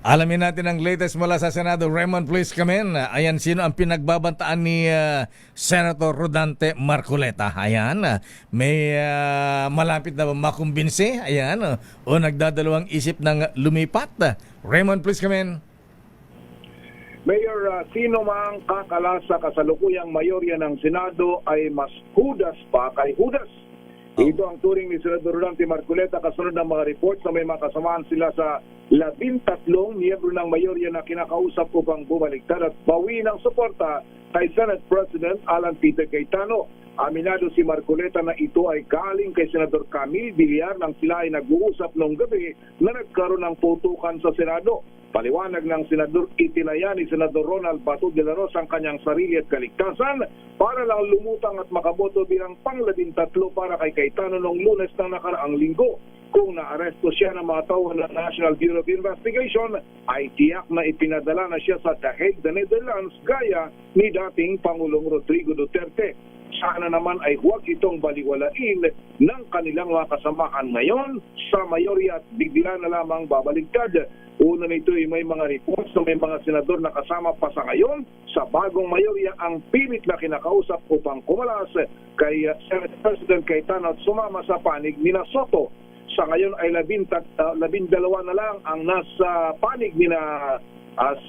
Alamin natin ang latest mula sa Senado. Raymond, please come in. Ayan, sino ang pinagbabantaan ni Senator Rodante Marcoleta? Ayan, may malapit na makumbinsi? Ayan, o nagdadalawang isip ng lumipat? Raymond, please come in. Mayor, sino mang kakala sa kasalukuyang mayorya ng Senado ay mas hudas pa kay hudas. Ito ang turing ni Senador Rodante Marcoleta kasunod ng mga reports na may makasamaan sila sa 13 miyembro ng mayorya na kinakausap upang bumaliktad at bawi ng suporta kay Senate President Alan Peter Cayetano. Aminado si Marcoleta na ito ay galing kay Senador Camille Villar nang sila ay nag-uusap noong gabi na nagkaroon ng putukan sa Senado. Paliwanag ng Senador, itinaya ni Senador Ronald Bato de la Rosa ang kanyang sarili at kaligtasan para lang lumutang at makaboto bilang pang-13 para kay Cayetano noong Lunes ng nakaraang linggo. Kung naaresto siya ng mga tauhan ng National Bureau of Investigation, ay tiyak na ipinadala na siya sa The Hague, the Netherlands, gaya ni dating Pangulong Rodrigo Duterte. Sana naman ay huwag itong baliwalain ng kanilang mga kasamahan ngayon sa mayorya at bigla na lamang babaligtad. Una nito ay may mga reports na may mga senador na kasama pa sa ngayon sa bagong mayorya ang pilit na kinakausap upang kumalas kay Senate President Cayetano at sumama sa panig ni Soto. Sa ngayon ay 12 na lang ang nasa panig ni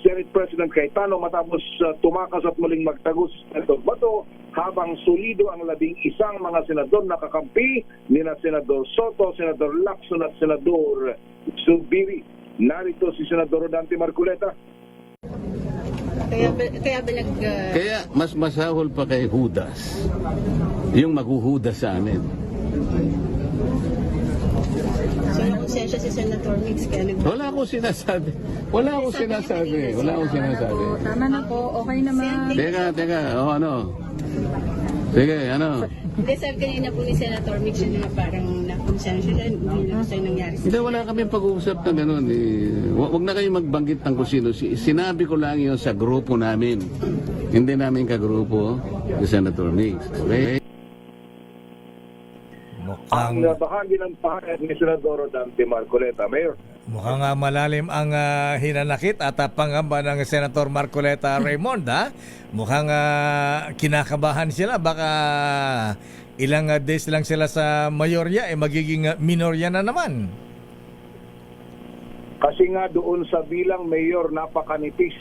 Senate President Cayetano matapos tumakas at muling magtagos Senador Bato, habang solido ang 11 mga senador na kakampi ni Senador Soto, Senador Lacson at Senador Zubiri. Narito si Senador Rodante Marcoleta. Kaya mas masahol pa kay Judas yung maghuhudas sa amin. So, konsensya si Senator Mix kaya Wala akong sinasabi. Wala akong sinasabi. Tama na po, okay naman. Teka, ano? Sige, ano? Hindi, sabi kanina po ni Senator Mix na parang nakonsensya siya, hindi lang sa'yo nangyari. Hindi, wala kami pag-uusap na gano'n. Huwag na kayo magbanggit ng kung sino. Sinabi ko lang yun sa grupo namin. Hindi namin kagrupo si Senator Mix. Okay? Ang bahagi ng pahayag ni Senador Rodante Marcoleta, Mayor. Mukhang malalim ang hinanakit at pangamba ng Senator Marcoleta, Raymond. Mukhang kinakabahan sila. Baka ilang days lang sila sa mayorya, magiging minorya na naman. Kasi nga doon sa bilang mayor napakanipis.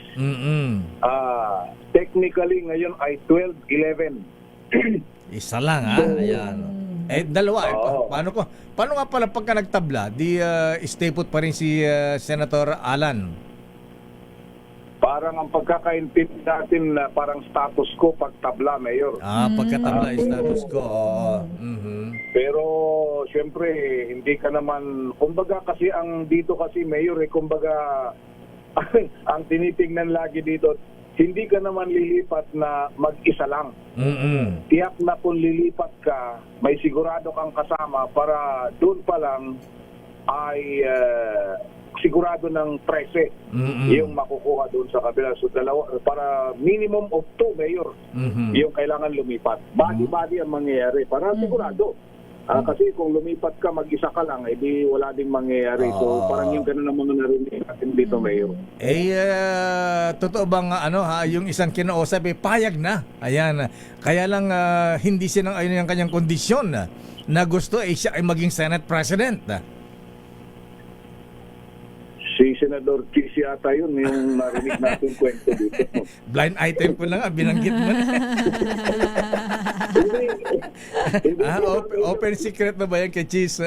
Technically ngayon ay 12-11. Isa lang Ayan. Dalawa. Paano nga pala pagka nagtabla, stay put pa rin si Senator Alan? Parang ang pagkakaintindi natin na parang status quo pagtabla, Mayor. Pagkatabla status quo. Pero siyempre hindi ka naman, kumbaga kasi ang dito kasi Mayor kumbaga ang tinitingnan lagi dito, hindi ka naman lilipat na mag-isa lang. Tiyak na kung lilipat ka, may sigurado kang kasama para doon pa lang ay sigurado ng 13 yung makukuha doon sa kabila. So dalawa, para minimum of 2, Mayor, yung kailangan lumipat. Body-body ang mangyayari para sigurado. Kasi kung lumipat ka, mag-isa ka lang, di wala ding mangyayari. So parang yung ganun naman narinig natin dito, Mayor. Totoo bang yung isang kinausap payag na? Ayan. Kaya lang hindi sinang-ayon yung kanyang kondisyon na gusto siya ay maging Senate President. Si Senador Chis yata yun, yung narinig natin kwento dito. Blind item ko lang binanggit mo na. Open secret na ba yan kay Chis?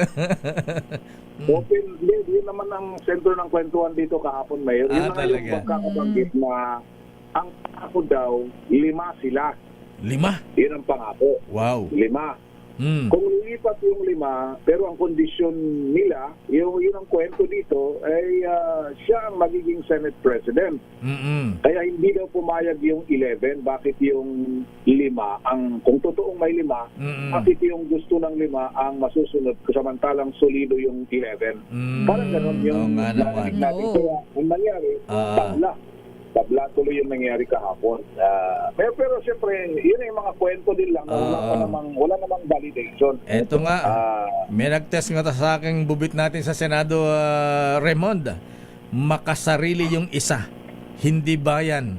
Open, yun naman ang sentro ng kwentuhan dito kahapon, Mayor. Yun na yung pagkakabanggit na ang pangako daw, 5 sila. 5? Yun ang pangako. Wow. 5. Kung lilipat yung 5, pero ang kondisyon nila, yun ang kwento dito, ay siya ang magiging Senate President. Kaya hindi daw pumayag yung 11. Bakit yung 5? Kung totoong may 5, bakit yung gusto ng 5 ang masusunod samantalang solido yung 11? Parang ganun yung narinig natin. Kaya ang nangyari, tabla tuloy yung nangyari kahapon. Pero siyempre, yun yung mga kwento din lang. Wala namang validation. Eto nga, may nag-test nga sa aking bubit natin sa Senado, Raymond. makasarili yung isa, hindi bayan.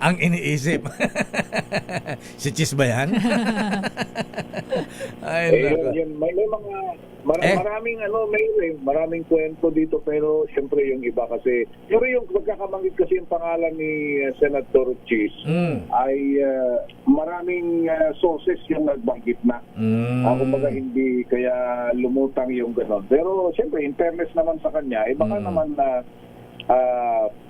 Ang iniisip. Si Chis ba yan? Ay, nako. May mga Eh. maraming kwento dito, pero siyempre yung iba kasi yung pagkakabanggit kasi yung pangalan ni Senator Chis ay maraming sources yung nagbanggit na. Kumbaga hindi kaya lumutang yung gano'n. Pero siyempre in fairness naman sa kanya, baka naman na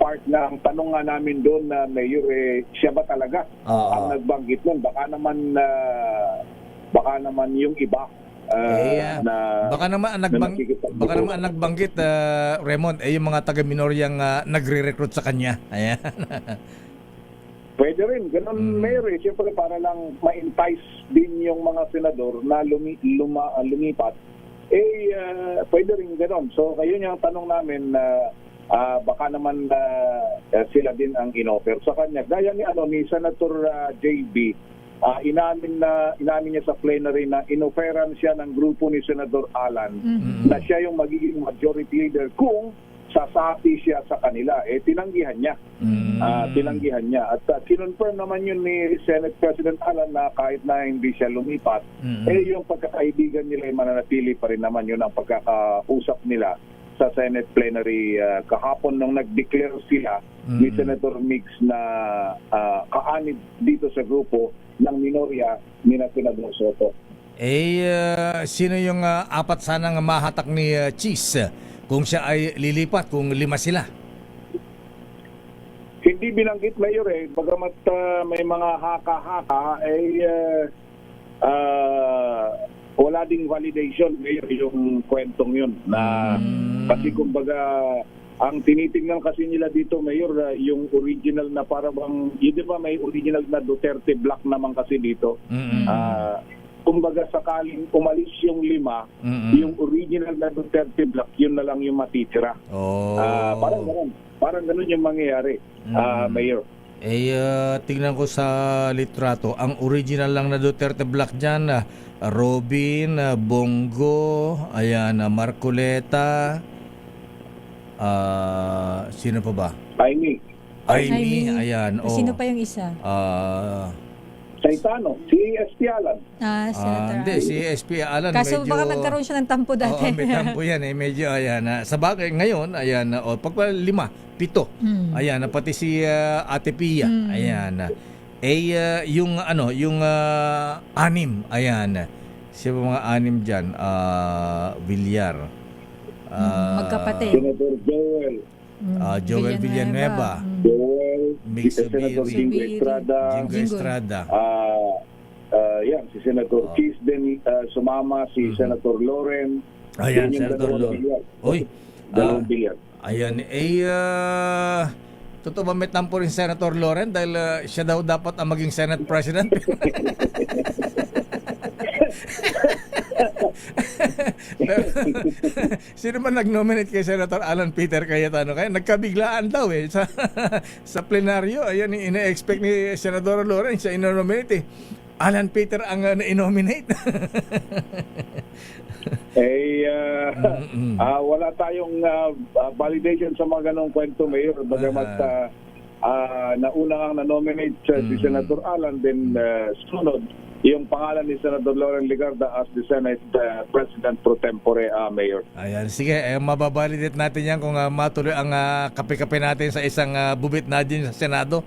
part na ang tanong nga namin doon na Mayor, siya ba talaga ang nagbanggit nun? Baka naman yung iba na baka naman ang nagbanggit Raymond yung mga taga-minoryang nagre-recruit sa kanya. Ayan. pwede rin ganun, Mayor. Siyempre para lang ma-entice din yung mga senador na lumipat. Pwede rin ganun. So kayo yung tanong namin na baka naman sila din ang inoffer sa kanya. Gaya ni Senator JB, inamin niya sa plenary na inoferan siya ng grupo ni Senador Alan na siya yung magiging majority leader kung sasapi siya sa kanila. Tinanggihan niya. Tinanggihan niya. At kinonfirm naman yun ni Senate President Alan na kahit na hindi siya lumipat, yung pagkakaibigan nila ay mananatili pa rin naman. Yun ang pagkakausap nila sa Senate plenary kahapon nung nag-declare sila ni Senator Mix na kaanib dito sa grupo ng minorya ni Senador Soto. Sino yung apat sanang mahatak ni Chis kung siya ay lilipat, kung 5 sila? Hindi binanggit, Mayor, bagamat may mga haka-haka wala ding validation, Mayor, yung kwentong yun na kasi kumbaga ang tinitingnan kasi nila dito, Mayor, yung original na parang yun, di ba may original na Duterte block naman kasi dito. Kumbaga sakaling umalis yung 5, yung original na Duterte block, yun na lang yung matitira. Parang ganun yung mangyayari, Mayor. Tingnan ko sa litrato, ang original lang na Duterte block dyan, Robin, Bongo, ayan, Marcoleta, sino pa ba? Aimee, ayan. Sino pa yung isa? Saitano, si SP Alan. Senator Hindi, Alan. si SP Alan Kaso medyo... baka nagkaroon siya ng tampo dati. Oo, may tampo yan medyo ayan. Sa bagay ngayon, ayan, pag 5, 7. Ayan, pati si Ate Pia. Ayan. Yung 6, ayan. Siya mga 6 diyan, Villar. Magkapatid. Senador Joel. Joel Villanueva. Joel, Mix si Senator Zubiri. Jingo Estrada. Jingo Estrada. Yan, si Senator Chis din sumama, si Senator Loren. Ayan, Yan yung Senator dalawang Loren. bilyar. Uy, Dalawang bilyar. ayan, totoo ba may tampo rin Senator Loren dahil siya daw dapat ang maging Senate President? Sino man nag-nominate kay Senator Alan Peter Cayetano? Kaya nagkabiglaan daw sa plenaryo. Ayan, ina-expect ni Senator Loren siya ino-nominate Alan Peter ang na-nominate. Wala tayong validation sa mga ganong kwento, Mayor. Bagamat nauna ang na-nominate si Senator Alan, then sunod yung pangalan ni Senator Loren Legarda as the Senate President pro tempore, Mayor. Ayan, sige, mababalidate natin yan kung matuloy ang kape-kape natin sa isang bubit na din sa Senado.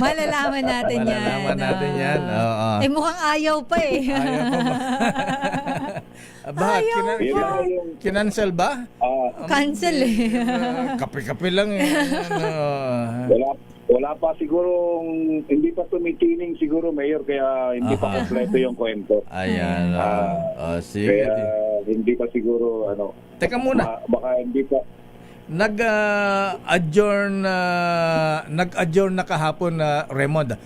Malalaman natin yan. Malalaman natin yan. Oo. Mukhang ayaw pa Ayaw pa ba? Bakit? Kinancel ba? Cancel Kape-kape lang Wala pa siguro, hindi pa tumitining siguro, Mayor, kaya hindi pa kompleto yung kwento. Ayan. Sige. Kaya hindi pa siguro, Teka muna. Baka hindi pa. Nag-adjourn na kahapon Raymond.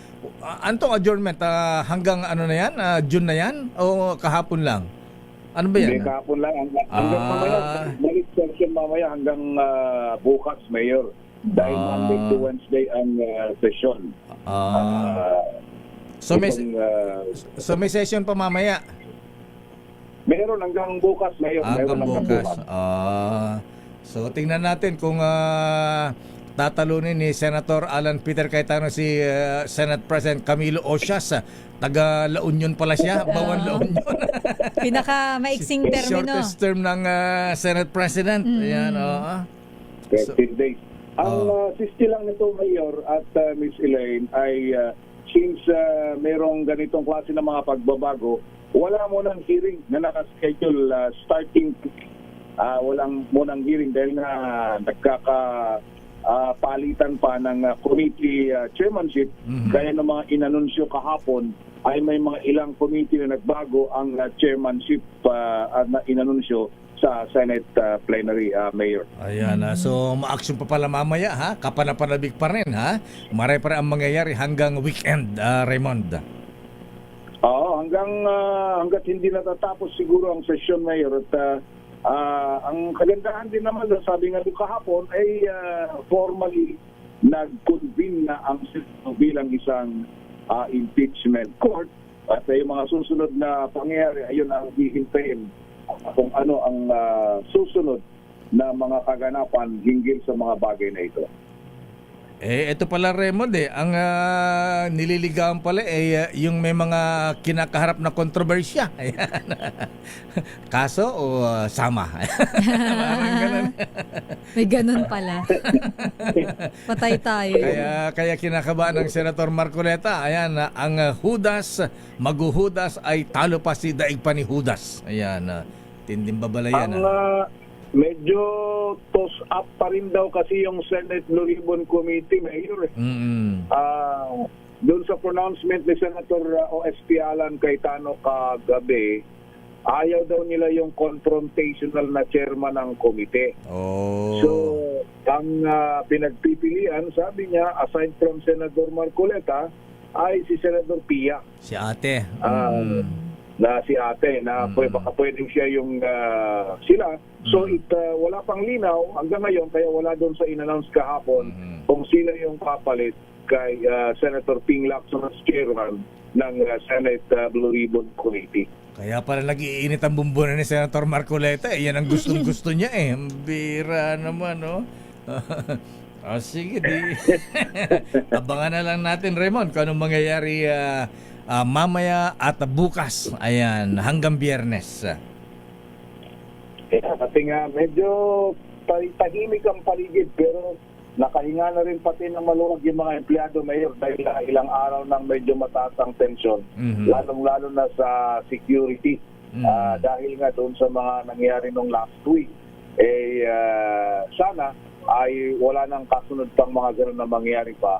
Antong adjournment? Hanggang ano na yan? June na yan? O kahapon lang? Ano ba yan? Hindi, kahapon lang. Hanggang mamaya, balik session mamaya hanggang bukas, Mayor. Dahil Monday to Wednesday ang session. So may session pa mamaya? Meron hanggang bukas, Mayor. Hanggang Meron bukas. So tingnan natin kung tatalunin ni Senator Alan Peter Cayetano si Senate President Camilo Ocias. Taga La Union pala siya, Bawan La Union. Pinaka-maiksing termino. Shortest term ng Senate President. Ayan, 13 days. Ang sisti lang nito, Mayor at Miss Elaine, ay since merong ganitong klase ng mga pagbabago, wala munang hearing na nakaschedule starting walang munang hearing dahil nga palitan pa ng committee chairmanship. Kaya ng mga inanunsyo kahapon ay may mga ilang committee na nagbago ang chairmanship na inanunsyo sa Senate plenary, Mayor. Ayan, so ma-action pa pala mamaya, ha? Kapanapanabik pa rin, ha? Maray pa rin ang mangyayari hanggang weekend, Raymond. Oo, hanggat hindi natatapos siguro ang session, Mayor. At ang kagandahan din naman, sabi nga doon kahapon, ay formally nag-convene na ang Senado bilang isang impeachment court. At yung mga susunod na pangyayari, ayun ang hihintayin kung ano ang susunod na mga kaganapan hinggil sa mga bagay na ito. Ito pala, Raymond, ang nililigawan pala yung may mga kinakaharap na kontrobersya. Ayan. Kaso o sama? Parang ganun. May ganun pala. Patay tayo. Kaya kinakabahan ng Senator Marcoleta. Ayan, ang Judas, maghuhudas ay talo pa si daig pa ni Judas. Ayan, tinding babalayan. Medyo toss up pa rin daw kasi yung Senate Blue Ribbon Committee, Mayor. Doon sa pronouncement ni Senator OSP Alan Cayetano kagabi, ayaw daw nila yung confrontational na chairman ng komite. So, ang pinagpipilian, sabi niya, aside from Senator Marcoleta, ay si Senator Pia. Si ate. Na si ate, na baka pwedeng siya yung sila. So, wala pang linaw hanggang ngayon, kaya wala doon sa in-announce kahapon kung sino yung papalit kay Senator Ping Lacson as chairman ng Senate Blue Ribbon Committee. Kaya pala nag-iinit ang bumbunan ni Senator Marcoleta. Yan ang gustong-gusto niya eh. Bira naman, no? Sige, di. Abangan na lang natin, Raymond, kung anong mangyayari mamaya at bukas. Ayan, hanggang Biyernes. Kasi nga, medyo tahimik ang paligid, pero nakahinga na rin pati ng maluwag yung mga empleyado, Mayor, dahil ilang araw nang medyo mataas ang tensyon, lalong-lalo na sa security. Dahil nga doon sa mga nangyari nung last week, sana ay wala nang kasunod pang mga ganun na mangyari pa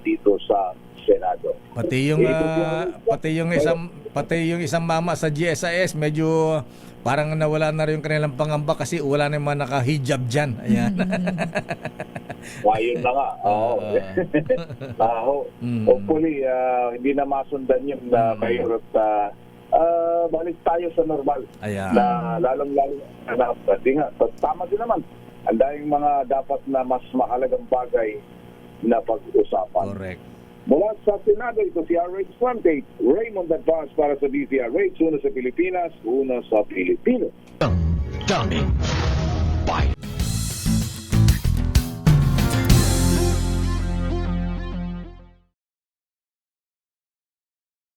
dito sa Senado. Pati yung isang mama sa GSIS medyo parang nawala na rin yung kanilang pangamba kasi wala na yung mga naka-hijab dyan. Ayan. Yun na nga. Hopefully, hindi na masundan yung Mayor at balik tayo sa normal. Ayan. Na lalong-lalo na tama din naman. Ang daming mga dapat na mas mahalagang bagay na pag-usapan. Correct. Mula sa Senado, ito si RH28, Raymond Advance para sa DZRH, una sa Pilipinas, una sa Pilipino. Daming bite.